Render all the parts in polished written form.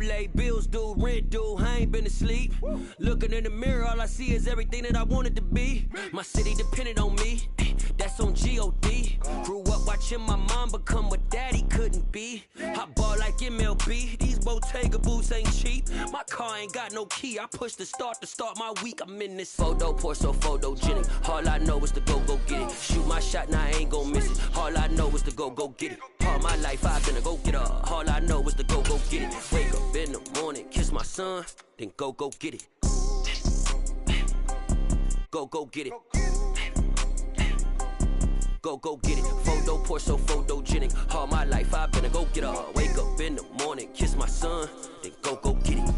late, bills due, rent due, I ain't been asleep. Looking in the mirror, all I see is everything that I wanted to be. My city depended on me, that's on G.O.D. Grew up watching my mom become what daddy couldn't be. I ball like MLB, these Bottega boots ain't cheap. My car ain't got no key, I push the start to start my week. I'm in this photo, pour so photogenic. All I know is to go get it. Shoot my shot, now I ain't gon' miss it. All I know is to go get it. All my life I've been a go-getter. All I know is to go get it. Wake up in the morning, kiss my son, then go get it. Go get it. Go get it. Photo, pour so photogenic. All my life I've been a go-getter. Wake up in the morning, kiss my son, then go get it.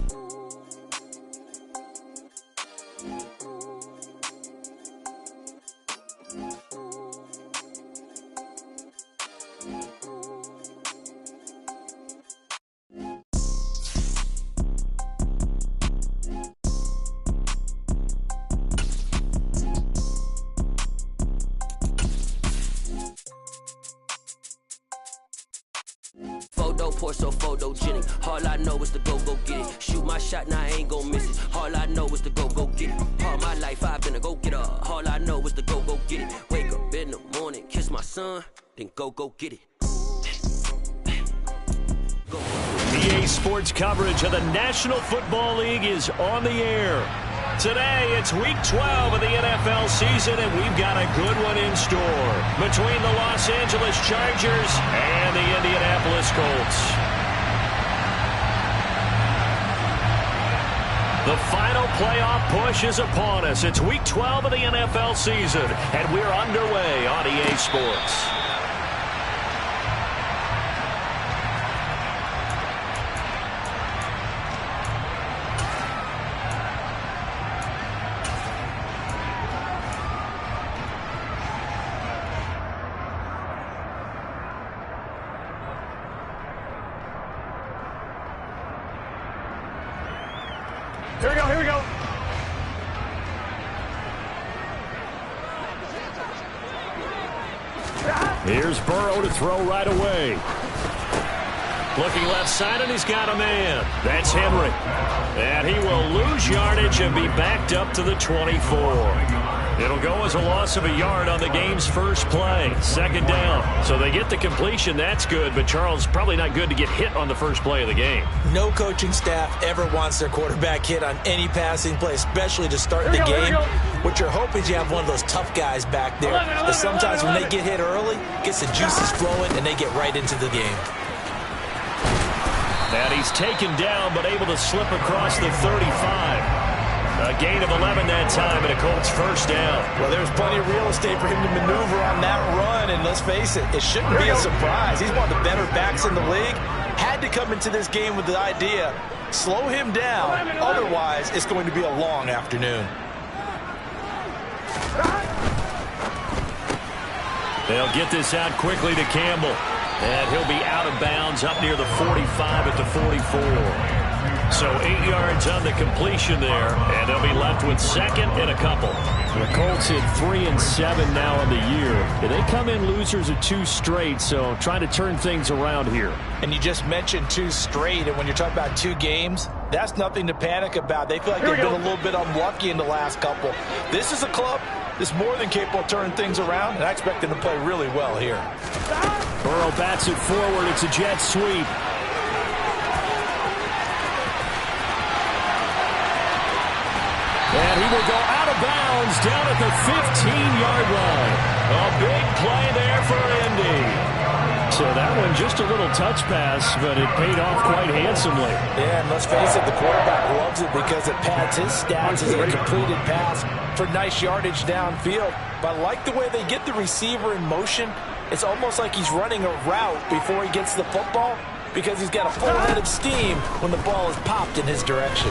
Pour so photogenic. All I know is to go get it. Shoot my shot, now I ain't gon' miss it. All I know is to go get it. All my life I've been a go-getter. All I know is to go get it. Wake up in the morning, kiss my son, then go get it. EA Sports coverage of the National Football League is on the air. Today, it's Week 12 of the NFL season, and we've got a good one in store between the Los Angeles Chargers and the Indianapolis Colts. The final playoff push is upon us. It's Week 12 of the NFL season, and we're underway on EA Sports. Here we go. Here's Burrow to throw right away. Looking left side, and he's got a man. That's Henry. And he will lose yardage and be backed up to the 24. It'll go as a loss of a yard on the game's first play. Second down. So they get the completion. That's good. But, Charles, probably not good to get hit on the first play of the game. No coaching staff ever wants their quarterback hit on any passing play, especially to start the game. What you're hoping is you have one of those tough guys back there. But sometimes when they get hit early, gets the juices flowing, and they get right into the game. And he's taken down, but able to slip across the 35. A gain of 11 that time, and a Colts first down. Well, there's plenty of real estate for him to maneuver on that run, and let's face it, it shouldn't be a surprise. He's one of the better backs in the league. Had to come into this game with the idea, slow him down, otherwise it's going to be a long afternoon. They'll get this out quickly to Campbell. And he'll be out of bounds up near the 45 at the 44. So 8 yards on the completion there, and they'll be left with second and a couple. The Colts hit 3-7 now on the year. They come in losers of 2 straight, so trying to turn things around here. And you just mentioned 2 straight, and when you're talking about 2 games, that's nothing to panic about. They feel like they've been a little bit unlucky in the last couple. This is a club that's more than capable of turning things around, and I expect them to play really well here. Burrow bats it forward. It's a jet sweep. And he will go out of bounds down at the 15-yard line. A big play there for Indy. So that one just a little touch pass, but it paid off quite handsomely. Yeah, and let's face it, the quarterback loves it because it pads his stats as a completed pass for nice yardage downfield. But I like the way they get the receiver in motion. It's almost like he's running a route before he gets the football because he's got a full head of steam when the ball is popped in his direction.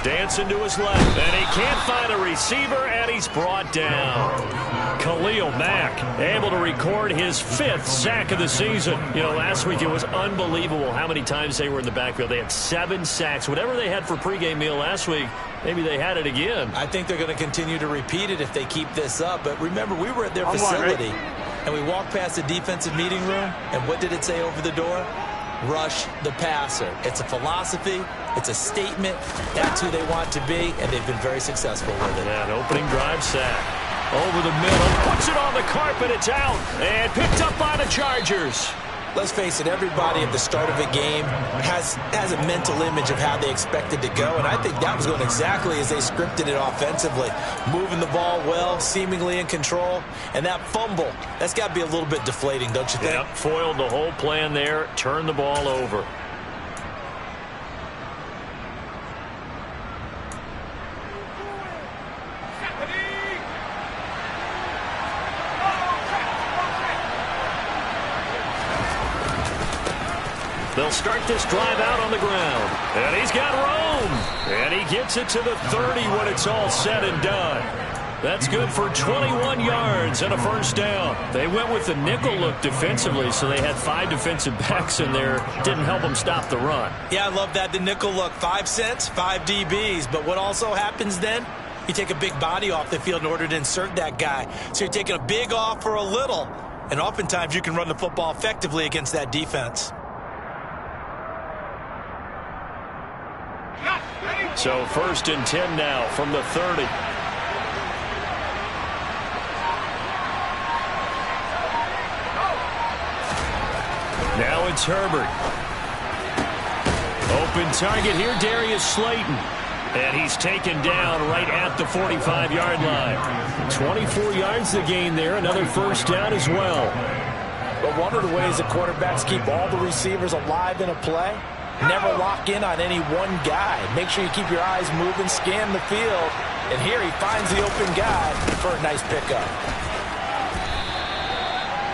Dancing to his left, and he can't find a receiver, and he's brought down. Khalil Mack able to record his 5th sack of the season. You know, last week it was unbelievable how many times they were in the backfield. They had 7 sacks. Whatever they had for pregame meal last week, maybe they had it again. I think they're going to continue to repeat it if they keep this up. But remember, we were at their facility, and we walked past the defensive meeting room, and what did it say over the door? rush the passer. It's a philosophy. It's a statement. That's who they want to be, and they've been very successful with it. An opening drive sack. Over the middle. Puts it on the carpet. It's out. And picked up by the Chargers. Let's face it, everybody at the start of a game has a mental image of how they expect it to go, and I think that was going exactly as they scripted it offensively. Moving the ball well, seemingly in control, and that fumble, that's got to be a little bit deflating, don't you think? Yep, foiled the whole plan there, turned the ball over. They'll start this drive out on the ground. And he's got room. And he gets it to the 30 when it's all said and done. That's good for 21 yards and a first down. They went with the nickel look defensively, so they had 5 defensive backs in there. Didn't help them stop the run. Yeah, I love that, the nickel look. 5 cents, 5 DBs. But what also happens then? You take a big body off the field in order to insert that guy. So you're taking a big off for a little. And oftentimes you can run the football effectively against that defense. So 1st and 10 now from the 30. Now it's Herbert. Open target here, Darius Slayton. And he's taken down right at the 45-yard line. 24 yards to gain there, another first down as well. But one of the ways the quarterbacks keep all the receivers alive in a play, never lock in on any one guy. Make sure you keep your eyes moving, scan the field. And here he finds the open guy for a nice pickup.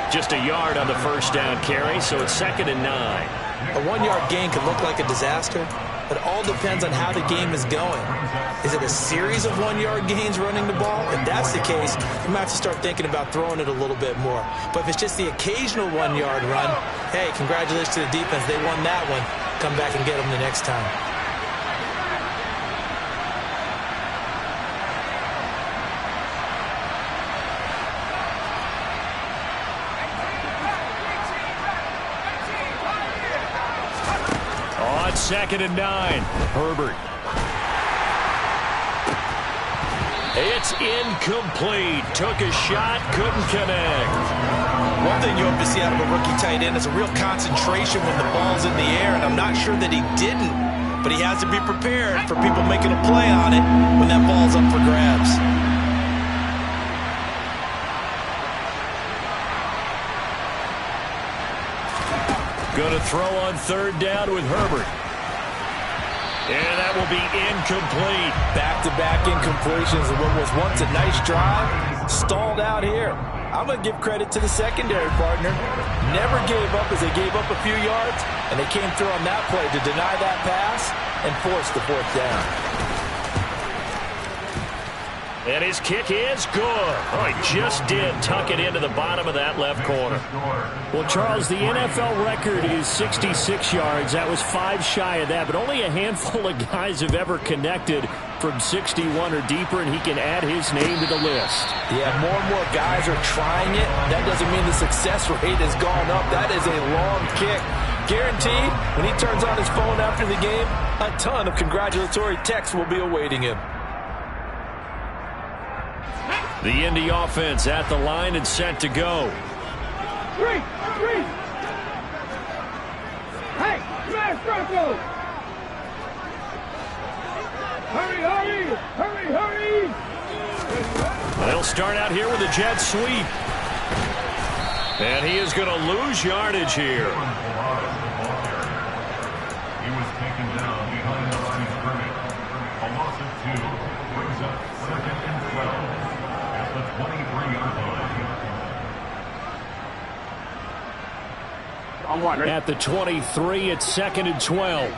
Just a yard on the first down carry, so it's 2nd and 9. A 1-yard gain can look like a disaster, but it all depends on how the game is going. Is it a series of 1-yard gains running the ball? If that's the case, you might have to start thinking about throwing it a little bit more. But if it's just the occasional 1-yard run, hey, congratulations to the defense. They won that one. Come back and get them the next time. On 2nd and 9, Herbert. It's incomplete. Took a shot, couldn't connect. One thing you hope to see out of a rookie tight end is a real concentration when the ball's in the air, and I'm not sure that he didn't, but he has to be prepared for people making a play on it when that ball's up for grabs. Going to throw on 3rd down with Herbert. And that will be incomplete. Back-to-back incompletions of what was once a nice drive, stalled out here. I'm going to give credit to the secondary partner. Never gave up as they gave up a few yards, and they came through on that play to deny that pass and force the 4th down. And his kick is good. Oh, he just did tuck it into the bottom of that left corner. Well, Charles, the NFL record is 66 yards. That was 5 shy of that, but only a handful of guys have ever connected from 61 or deeper, and he can add his name to the list. Yeah, more and more guys are trying it. That doesn't mean the success rate has gone up. That is a long kick. Guaranteed, when he turns on his phone after the game, a ton of congratulatory texts will be awaiting him. The Indy offense at the line and set to go. 3. Hey, smash Broncos! Hurry! They'll start out here with a jet sweep. And he is going to lose yardage here. He was taken down behind the line of scrimmage. A loss of 2 brings up 2nd and 12 at the 23-yard line. At the 23, it's 2nd and 12.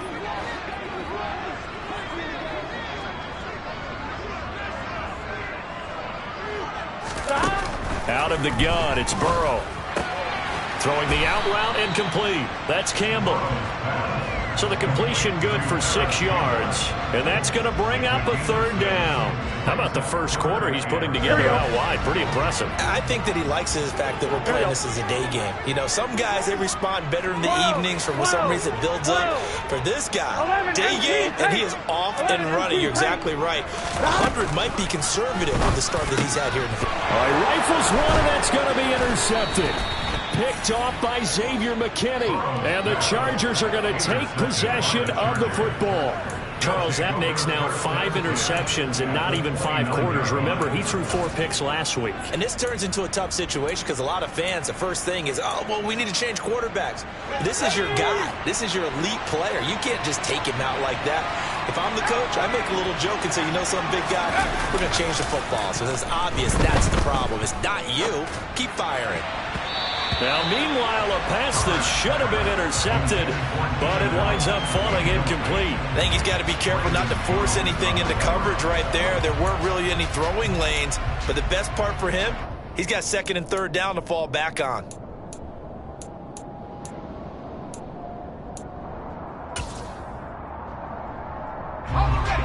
Out of the gun, it's Burrow. Throwing the out route incomplete. That's Campbell. So the completion good for 6 yards. And that's going to bring up a third down. How about the first quarter he's putting together out wide? Pretty impressive. I think that he likes the fact that we're playing this as a day game. You know, some guys, they respond better in the evenings. For some reason, it builds up. For this guy, day game, and he is off and running. You're exactly right. 100 might be conservative with the start that he's had here in the field. All right, rifles one, and that's going to be intercepted. Picked off by Xavier McKinney. And the Chargers are going to take possession of the football. Charles, that makes now 5 interceptions in not even 5 quarters. Remember, he threw 4 picks last week. And this turns into a tough situation because a lot of fans, the first thing is, oh, well, we need to change quarterbacks. This is your guy. This is your elite player. You can't just take him out like that. If I'm the coach, I make a little joke and say, you know, some big guy, we're going to change the football. So it's obvious that's the problem. It's not you. Keep firing. Now, meanwhile, a pass that should have been intercepted, but it winds up falling incomplete. I think he's got to be careful not to force anything into coverage right there. There weren't really any throwing lanes, but the best part for him, he's got 2nd and 3rd down to fall back on.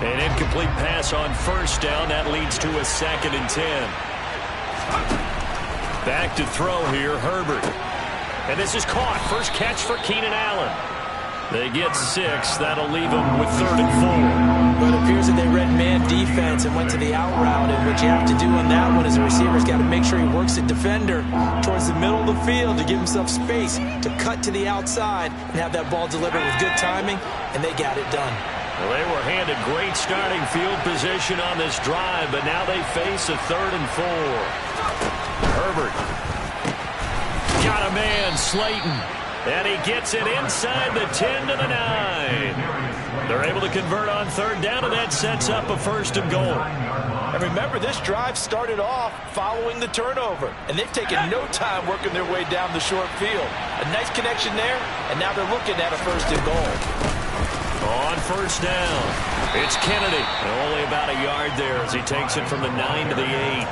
An incomplete pass on 1st down. That leads to a 2nd and 10. Back to throw here, Herbert. And this is caught. First catch for Keenan Allen. They get 6. That'll leave them with 3rd and 4. Well, it appears that they read man defense and went to the out route. And what you have to do on that one as a receiver's got to make sure he works the defender towards the middle of the field to give himself space to cut to the outside and have that ball delivered with good timing, and they got it done. Well, they were handed great starting field position on this drive, but now they face a 3rd and 4. Herbert got a man, Slayton, and he gets it inside the 10 to the 9. They're able to convert on 3rd down, and that sets up a 1st and goal. And remember, this drive started off following the turnover, and they've taken no time working their way down the short field. A nice connection there, and now they're looking at a 1st and goal. On 1st down, it's Kennedy. Only about a yard there as he takes it from the 9 to the 8.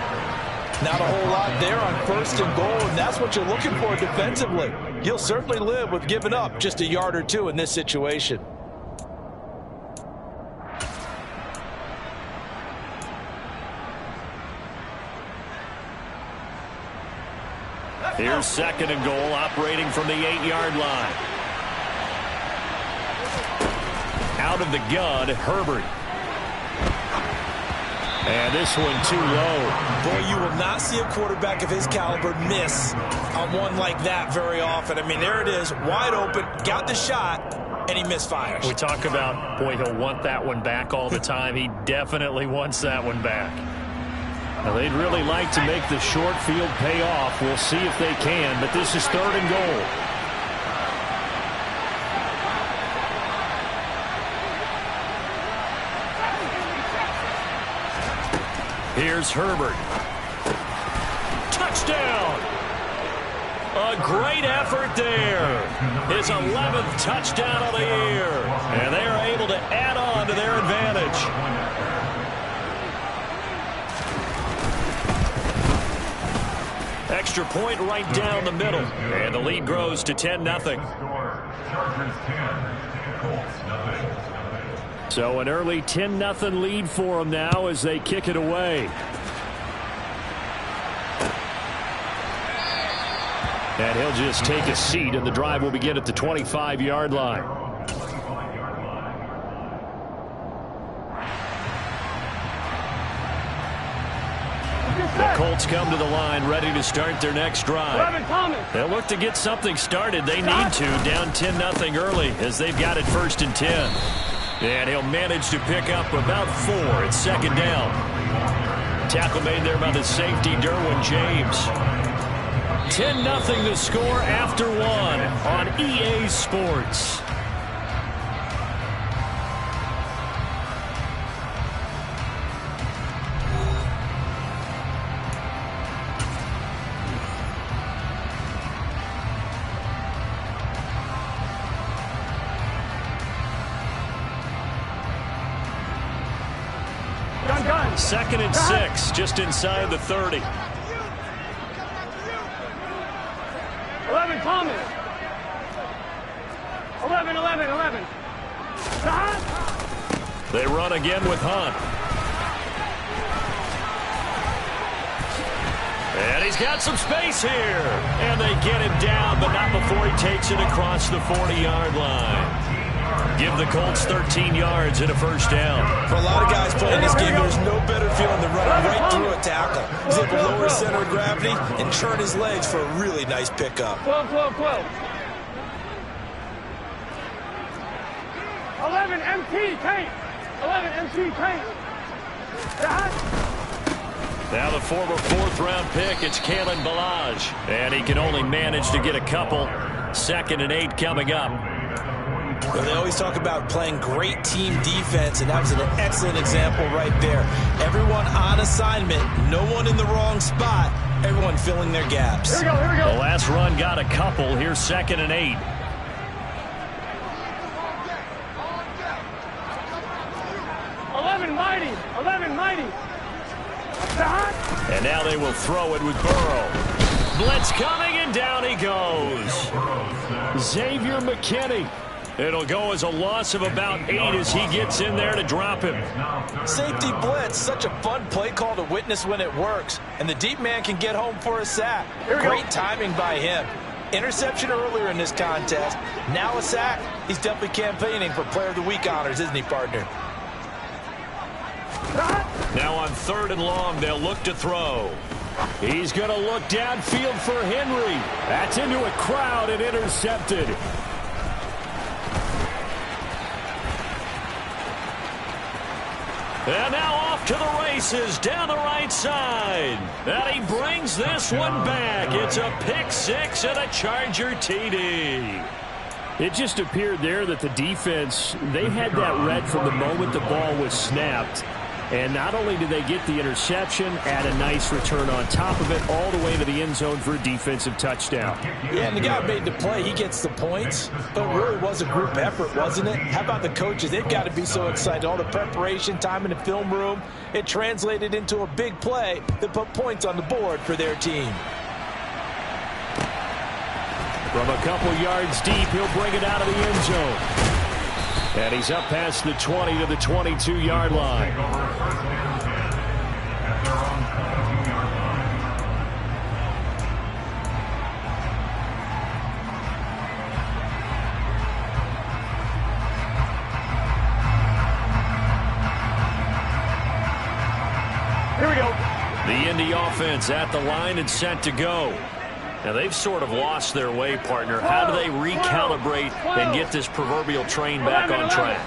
Not a whole lot there on 1st and goal, and that's what you're looking for defensively. You'll certainly live with giving up just a yard or 2 in this situation. Here's 2nd and goal, operating from the 8-yard line. Out of the gun, Herbert. And this one too low. Boy, you will not see a quarterback of his caliber miss on one like that very often. I mean, there it is, wide open, got the shot, and he misfires. We talk about, boy, he'll want that one back all the time. He definitely wants that one back. Now, they'd really like to make the short field pay off. We'll see if they can, but this is 3rd and goal. Here's Herbert. Touchdown! A great effort there. His 11th touchdown of the year. And they are able to add on to their advantage. Extra point right down the middle. And the lead grows to 10-0. Chargers 10, Colts nothing. So an early 10-0 lead for them now as they kick it away. And he'll just take a seat, and the drive will begin at the 25-yard line. The Colts come to the line, ready to start their next drive. They'll look to get something started. They need to, down 10-0 early, as they've got it 1st and 10. And he'll manage to pick up about 4. It's 2nd down. Tackle made there by the safety, Derwin James. 10-0 the score after 1 on EA Sports. Second and 6, just inside the 30. 11, Thomas. 11. They run again with Hunt. And he's got some space here. And they get him down, but not before he takes it across the 40-yard line. Give the Colts 13 yards and a first down. For a lot of guys playing this game, there's no better feeling than running right through a tackle. He's able to lower his center of gravity and turn his legs for a really nice pickup. 12. 11 MT tank. 11 MT tank. Now the former fourth-round pick, it's Kalen Ballage. And he can only manage to get a couple. 2nd and 8 coming up. Well, they always talk about playing great team defense, and that was an excellent example right there. Everyone on assignment, no one in the wrong spot, everyone filling their gaps. Here we go. The last run got a couple. Here's 2nd and 8. Mighty. And now they will throw it with Burrow. Blitz coming, and down he goes. Xavier McKinney. It'll go as a loss of about 8 as he gets in there to drop him. Safety blitz, such a fun play call to witness when it works. And the deep man can get home for a sack. Great timing by him. Interception earlier in this contest. Now a sack. He's definitely campaigning for Player of the Week honors, isn't he, partner? Now on 3rd and long, they'll look to throw. He's going to look downfield for Henry. That's into a crowd and intercepted. And now off to the races down the right side. And he brings this one back. It's a pick 6 and a Charger TD. It just appeared there that the defense, they had that read from the moment the ball was snapped. And not only did they get the interception, add a nice return on top of it, all the way to the end zone for a defensive touchdown. Yeah, and the guy made the play. He gets the points. But it really was a group effort, wasn't it? How about the coaches? They've got to be so excited. All the preparation, time in the film room, it translated into a big play that put points on the board for their team. From a couple yards deep, he'll bring it out of the end zone. And he's up past the 20 to the 22-yard line. Here we go. The Indy offense at the line and set to go. Now, they've sort of lost their way, partner. How do they recalibrate and get this proverbial train back on track?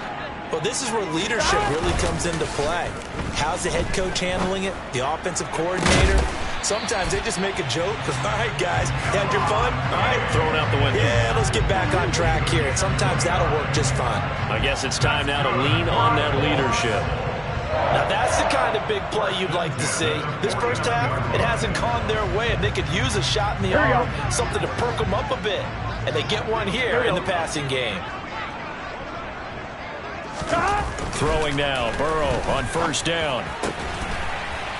Well, this is where leadership really comes into play. How's the head coach handling it? The offensive coordinator? Sometimes they just make a joke. All right, guys, had your fun? All right. Throw it out the window. Yeah, let's get back on track here. And sometimes that'll work just fine. I guess it's time now to lean on that leadership. Now, that's the kind of big play you'd like to see. This first half, it hasn't gone their way, and they could use a shot in the arm, something to perk them up a bit. And they get one here in the passing game. Throwing now, Burrow on 1st down.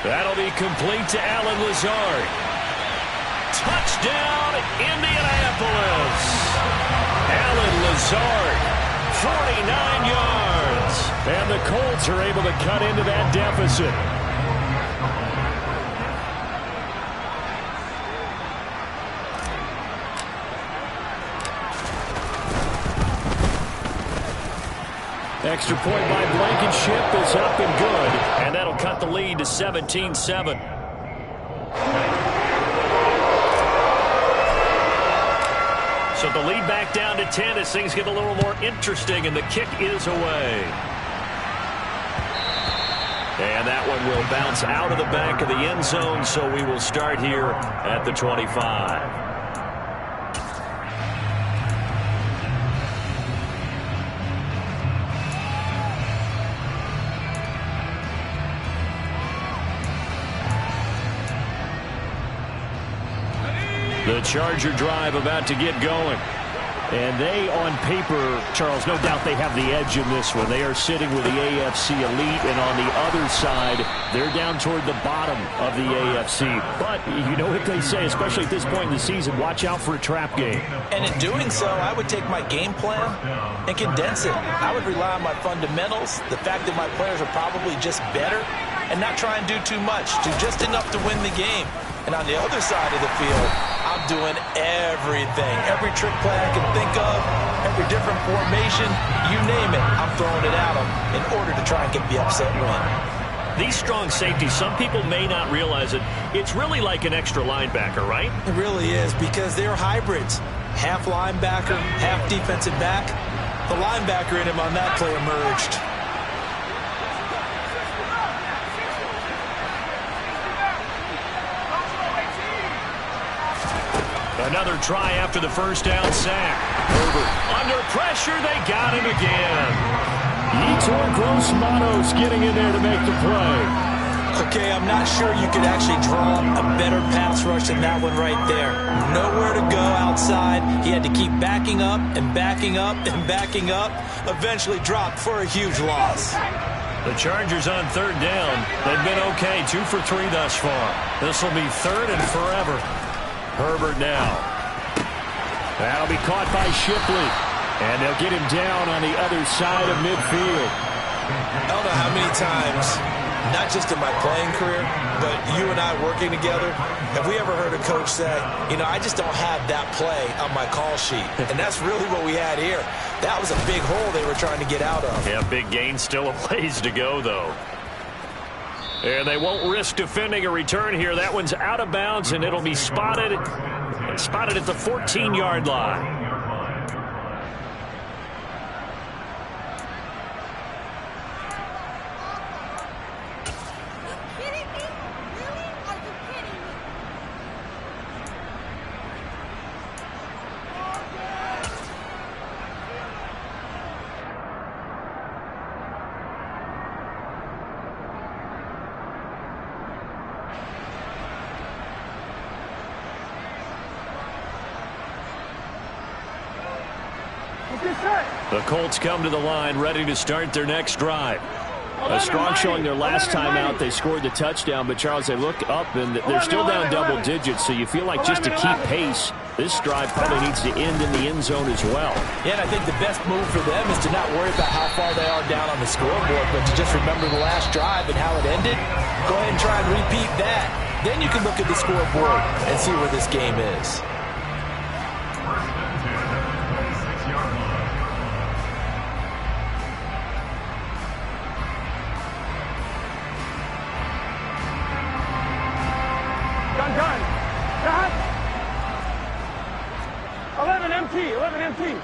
That'll be complete to Allen Lazard. Touchdown, Indianapolis. Allen Lazard, 49 yards. And the Colts are able to cut into that deficit. Extra point by Blankenship is up and good. And that'll cut the lead to 17-7. So the lead back down to 10 as things get a little more interesting, and the kick is away. And that one will bounce out of the back of the end zone, so we will start here at the 25. The Charger drive about to get going. And they, on paper, Charles, no doubt they have the edge in this one. They are sitting with the AFC elite, and on the other side, they're down toward the bottom of the AFC. But you know what they say, especially at this point in the season, watch out for a trap game. And in doing so, I would take my game plan and condense it. I would rely on my fundamentals, the fact that my players are probably just better, and not try and do too much, do just enough to win the game. And on the other side of the field, I'm doing everything. Every trick play I can think of, every different formation, you name it, I'm throwing it at them in order to try and get the upset win. These strong safeties, some people may not realize it. It's really like an extra linebacker, right? It really is, because they're hybrids. Half linebacker, half defensive back. The linebacker in him on that play emerged. Another try after the first down sack. Herbert under pressure. They got him again. Yetur Gross-Matos getting in there to make the play. Okay, I'm not sure you could actually draw a better pass rush than that one right there. Nowhere to go outside. He had to keep backing up and backing up and backing up. Eventually dropped for a huge loss. The Chargers on third down. They've been okay, 2 for 3 thus far. This will be third and forever. Herbert now. That'll be caught by Shipley. And they'll get him down on the other side of midfield. I don't know how many times, not just in my playing career, but you and I working together, have we ever heard a coach say, you know, I just don't have that play on my call sheet. And that's really what we had here. That was a big hole they were trying to get out of. Yeah, big gain, still a ways to go, though. And they won't risk defending a return here. That one's out of bounds, and it'll be spotted at the 14-yard line. The Colts come to the line, ready to start their next drive. A strong showing their last time out. They scored the touchdown, but Charles, they look up and they're still down double digits, so you feel like just to keep pace, this drive probably needs to end in the end zone as well. Yeah, and I think the best move for them is to not worry about how far they are down on the scoreboard, but to just remember the last drive and how it ended. Go ahead and try and repeat that. Then you can look at the scoreboard and see where this game is. Gun. 11 empty.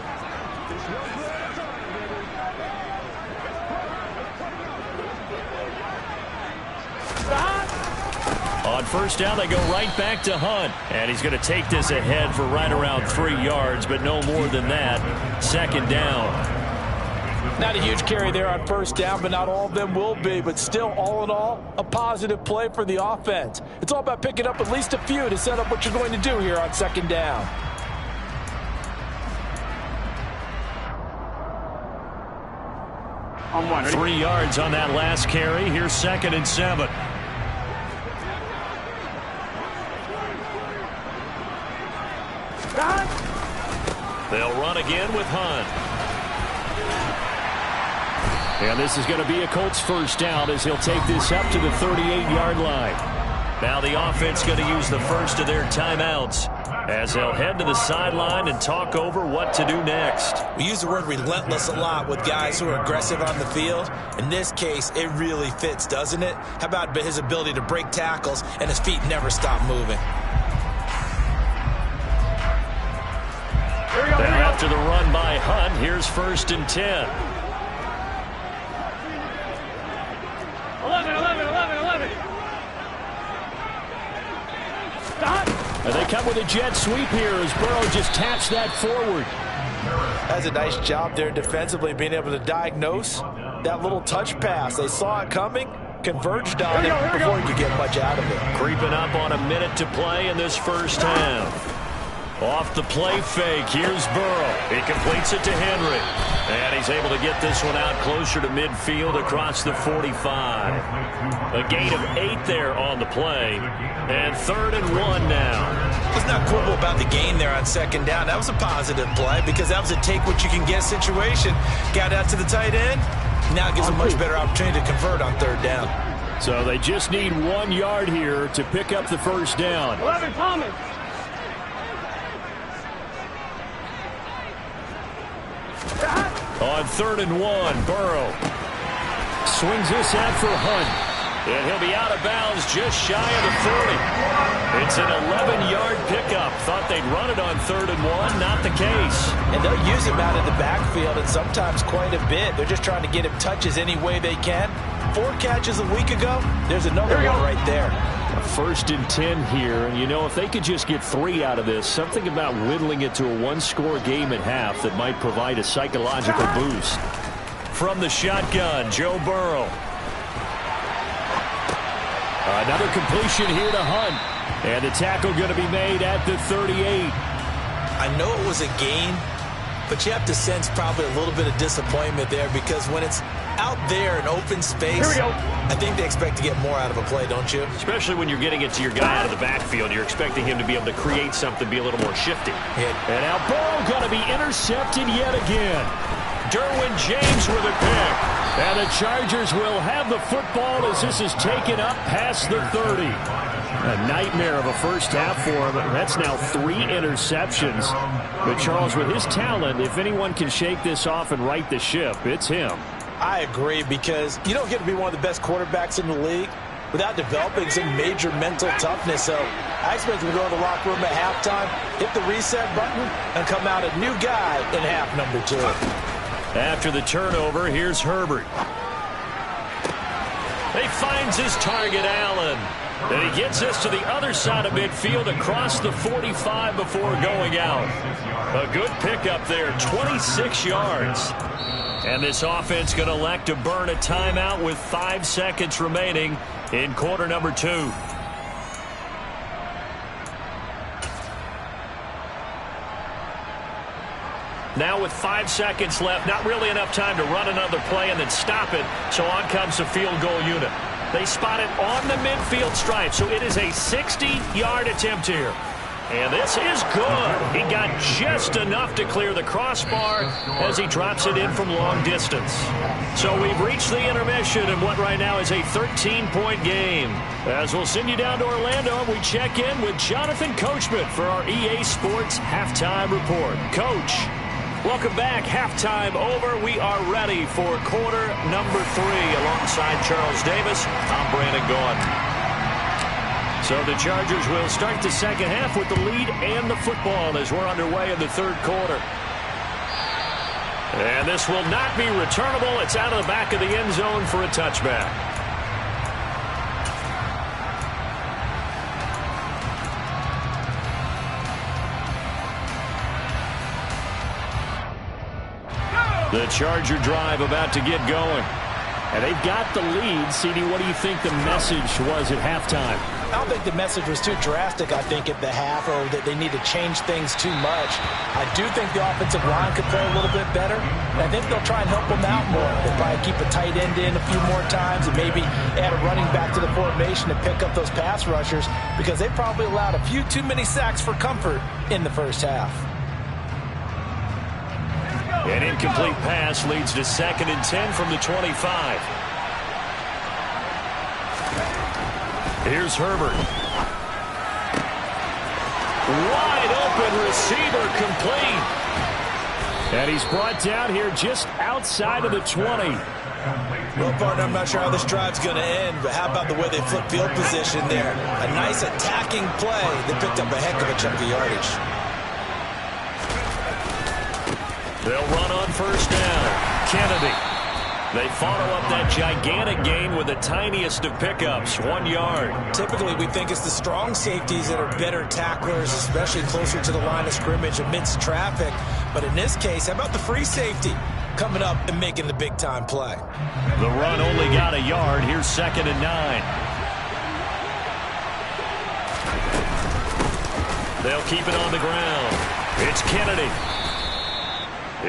On first down, they go right back to Hunt. And he's going to take this ahead for right around 3 yards, but no more than that. Second down. Not a huge carry there on first down, but not all of them will be. But still, all in all, a positive play for the offense. It's all about picking up at least a few to set up what you're going to do here on second down. On 1. 3 yards on that last carry. Here's 2nd and 7. They'll run again with Hunt. And this is going to be a Colts first down as he'll take this up to the 38-yard line. Now the offense going to use the first of their timeouts as they'll head to the sideline and talk over what to do next. We use the word relentless a lot with guys who are aggressive on the field. In this case, it really fits, doesn't it? How about his ability to break tackles and his feet never stop moving? Now after the run by Hunt, here's 1st and 10. 11. Stop. And they come with a jet sweep here as Burrow just taps that forward. That's a nice job there defensively, being able to diagnose that little touch pass. They saw it coming, converged on it before you could get much out of it. Creeping up on a minute to play in this first half. Off the play fake, here's Burrow. He completes it to Henry. And he's able to get this one out closer to midfield across the 45. A gain of 8 there on the play. And 3rd and 1 now. Let's not quibble about the gain there on 2nd down. That was a positive play because that was a take-what-you-can-get situation. Got out to the tight end. Now gives a much better opportunity to convert on 3rd down. So they just need 1 yard here to pick up the first down. 11, Thomas. On 3rd and 1, Burrow swings this out for Hunt. And he'll be out of bounds just shy of the 30. It's an 11-yard pickup. Thought they'd run it on 3rd and 1. Not the case. And they'll use him out of the backfield and sometimes quite a bit. They're just trying to get him touches any way they can. 4 catches a week ago. There's another one right there. 1st and 10 here. And, you know, if they could just get 3 out of this, something about whittling it to a 1-score game at half that might provide a psychological boost. From the shotgun, Joe Burrow. Another completion here to Hunt. And the tackle going to be made at the 38. I know it was a gain, but you have to sense probably a little bit of disappointment there because when it's out there in open space, I think they expect to get more out of a play, don't you? Especially when you're getting it to your guy out of the backfield. You're expecting him to be able to create something, be a little more shifty. And now Burrow going to be intercepted yet again. Derwin James with a pick. And the Chargers will have the football as this is taken up past the 30. A nightmare of a first half for him. That's now 3 interceptions. But Charles, with his talent, if anyone can shake this off and right the ship, it's him. I agree because you don't get to be one of the best quarterbacks in the league without developing some major mental toughness. So I expect him to go to the locker room at halftime, hit the reset button, and come out a new guy in half number 2. After the turnover, here's Herbert. He finds his target, Allen. And he gets this to the other side of midfield across the 45 before going out. A good pickup there, 26 yards. And this offense going to elect to burn a timeout with 5 seconds remaining in quarter number 2. Now with 5 seconds left, not really enough time to run another play and then stop it. So on comes the field goal unit. They spot it on the midfield stripe, so it is a 60-yard attempt here. And this is good. He got just enough to clear the crossbar as he drops it in from long distance. So we've reached the intermission in what right now is a 13-point game. As we'll send you down to Orlando, we check in with Jonathan Coachman for our EA Sports Halftime Report. Coach, welcome back. Halftime over. We are ready for quarter number 3 alongside Charles Davis. I'm Brandon Gaudin. So the Chargers will start the second half with the lead and the football as we're underway in the 3rd quarter. And this will not be returnable. It's out of the back of the end zone for a touchback. The Charger drive about to get going. And they've got the lead. CD, what do you think the message was at halftime? I don't think the message was too drastic, I think, at the half, or that they need to change things too much. I do think the offensive line could play a little bit better. And I think they'll try and help them out more. They'll probably keep a tight end in a few more times and maybe add a running back to the formation to pick up those pass rushers because they probably allowed a few too many sacks for comfort in the first half. An incomplete pass leads to 2nd and 10 from the 25. Here's Herbert. Wide open receiver complete. And he's brought down here just outside of the 20. Well, partner, I'm not sure how this drive's going to end, but how about the way they flip field position there? A nice attacking play that picked up a heck of a chunk of yardage. They'll run on first down. Kennedy. They follow up that gigantic gain with the tiniest of pickups, 1 yard. Typically, we think it's the strong safeties that are better tacklers, especially closer to the line of scrimmage amidst traffic. But in this case, how about the free safety coming up and making the big-time play? The run only got a yard. Here's 2nd and 9. They'll keep it on the ground. It's Kennedy.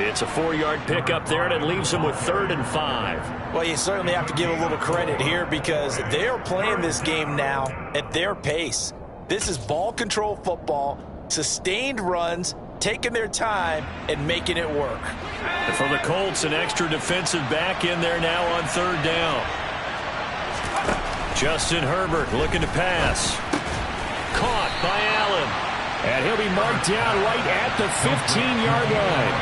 It's a 4-yard pickup there, and it leaves them with 3rd and 5. Well, you certainly have to give a little credit here because they're playing this game now at their pace. This is ball control football, sustained runs, taking their time, and making it work. And for the Colts, an extra defensive back in there now on 3rd down. Justin Herbert looking to pass. Caught by Allen. And he'll be marked down right at the 15-yard line.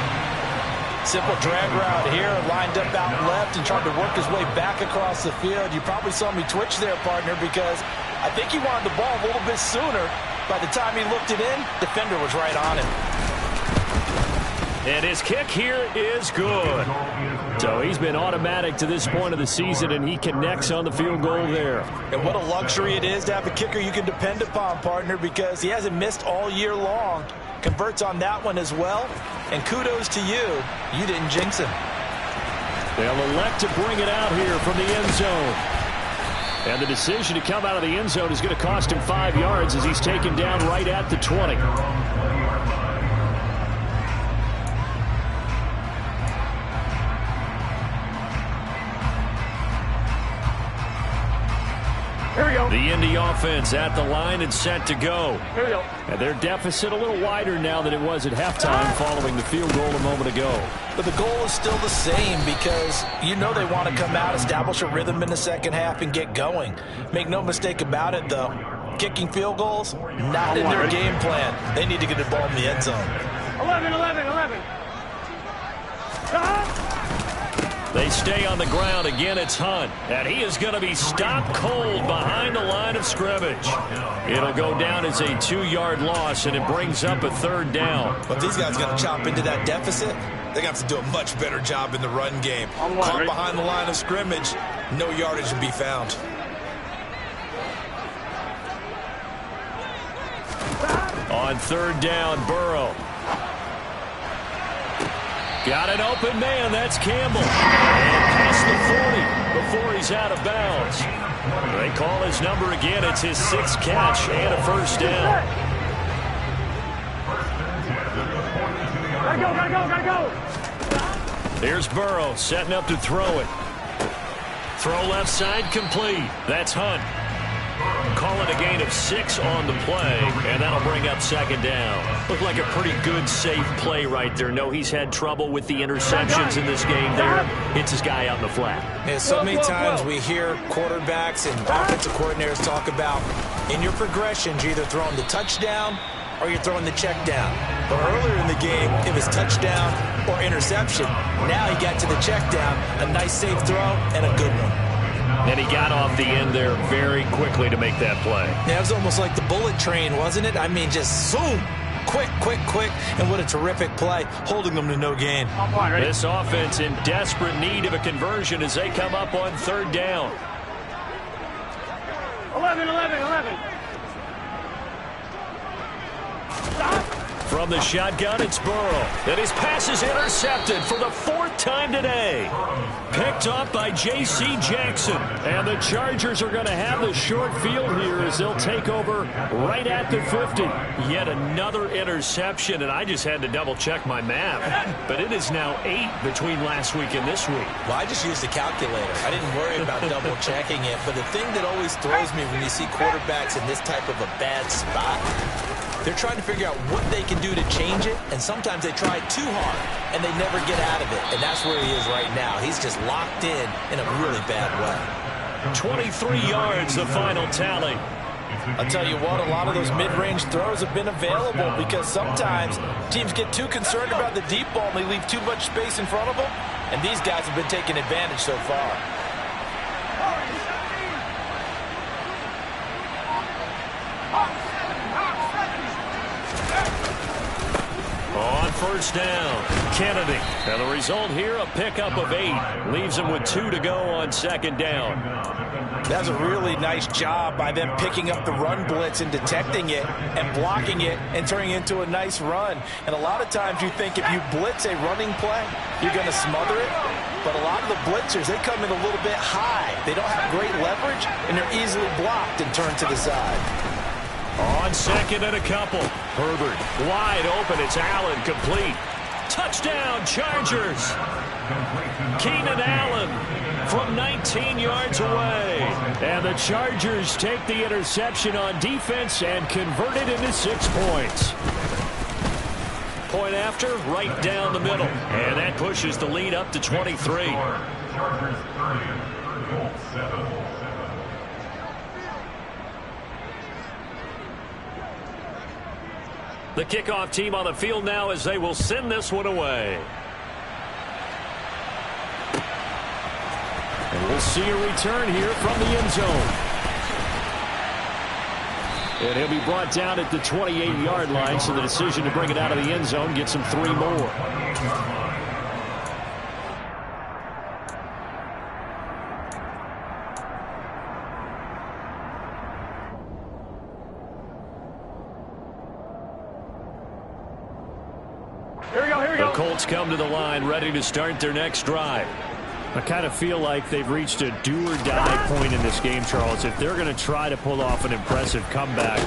Simple drag route here, lined up out left and tried to work his way back across the field. You probably saw me twitch there, partner, because I think he wanted the ball a little bit sooner. By the time he looked it in, defender was right on him. And his kick here is good. So he's been automatic to this point of the season, and he connects on the field goal there. And what a luxury it is to have a kicker you can depend upon, partner, because he hasn't missed all year long. Converts on that one as well. And kudos to you. You didn't jinx him. They'll elect to bring it out here from the end zone. And the decision to come out of the end zone is going to cost him 5 yards as he's taken down right at the 20. Here we go. The Indy offense at the line and set to go. Here we go. And their deficit a little wider now than it was at halftime following the field goal a moment ago. But the goal is still the same because you know they want to come out, establish a rhythm in the second half, and get going. Make no mistake about it, though. Kicking field goals, not in their game plan. They need to get the ball in the end zone. 11, 11, 11. They stay on the ground. Again, it's Hunt. And he is going to be stopped cold behind the line of scrimmage. It'll go down as a 2-yard loss, and it brings up a 3rd down. But these guys got to chop into that deficit. They're going to have to do a much better job in the run game. Caught behind the line of scrimmage, no yardage to be found. On 3rd down, Burrow. Got an open man. That's Campbell. And past the 40 before he's out of bounds. They call his number again. It's his 6th catch and a 1st down. Gotta go. Here's Burrow setting up to throw it. Throw left side complete. That's Hunt. Call it a gain of 6 on the play, and that'll bring up 2nd down. Looked like a pretty good, safe play right there. No, he's had trouble with the interceptions in this game there. Hits his guy out in the flat. Yeah, so many times we hear quarterbacks and offensive coordinators talk about in your progressions, you're either throwing the touchdown or you're throwing the check down. But earlier in the game, it was touchdown or interception. Now he got to the check down, a nice safe throw, and a good one. And he got off the end there very quickly to make that play. Yeah, it was almost like the bullet train, wasn't it? I mean, just zoom, quick, and what a terrific play, holding them to no gain. This offense in desperate need of a conversion as they come up on 3rd down. 11, 11, 11. Stop. From the shotgun, it's Burrow. And his pass is intercepted for the 4th time today. Picked up by J.C. Jackson. And the Chargers are going to have the short field here as they'll take over right at the 50. Yet another interception, and I just had to double-check my math. But it is now 8 between last week and this week. Well, I just used the calculator. I didn't worry about double-checking it. But the thing that always throws me when you see quarterbacks in this type of a bad spot, they're trying to figure out what they can do to change it, and sometimes they try too hard, and they never get out of it. And that's where he is right now. He's just locked in a really bad way. 23 yards, the final tally. I'll tell you what, a lot of those mid-range throws have been available because sometimes teams get too concerned about the deep ball and they leave too much space in front of them, and these guys have been taking advantage so far. On 1st down, Kennedy. And the result here, a pickup of 8. Leaves him with 2 to go on 2nd down. That's a really nice job by them picking up the run blitz and detecting it and blocking it and turning it into a nice run. And a lot of times you think if you blitz a running play, you're going to smother it. But a lot of the blitzers, they come in a little bit high. They don't have great leverage, and they're easily blocked and turned to the side. On second and a couple. Herbert wide open. It's Allen, complete. Touchdown, Chargers. Keenan Allen from 19 yards away. And the Chargers take the interception on defense and convert it into 6 points. Point after, right down the middle. And that pushes the lead up to 23. Chargers 30, Colts 7. The kickoff team on the field now as they will send this one away. And we'll see a return here from the end zone. And he'll be brought down at the 28-yard line, so the decision to bring it out of the end zone gets him 3 more. The Colts come to the line, ready to start their next drive. I kind of feel like they've reached a do-or-die point in this game, Charles. If they're going to try to pull off an impressive comeback,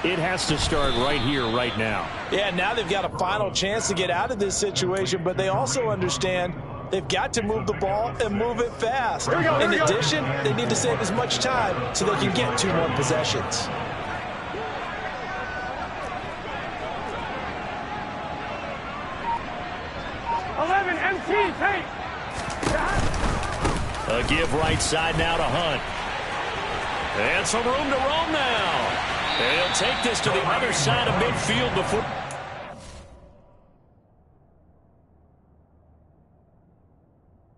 it has to start right here, right now. Yeah, now they've got a final chance to get out of this situation, but they also understand they've got to move the ball and move it fast. In addition, they need to save as much time so they can get 2 more possessions. A give right side now to Hunt. And some room to roam now. And he'll take this to the other side of midfield before...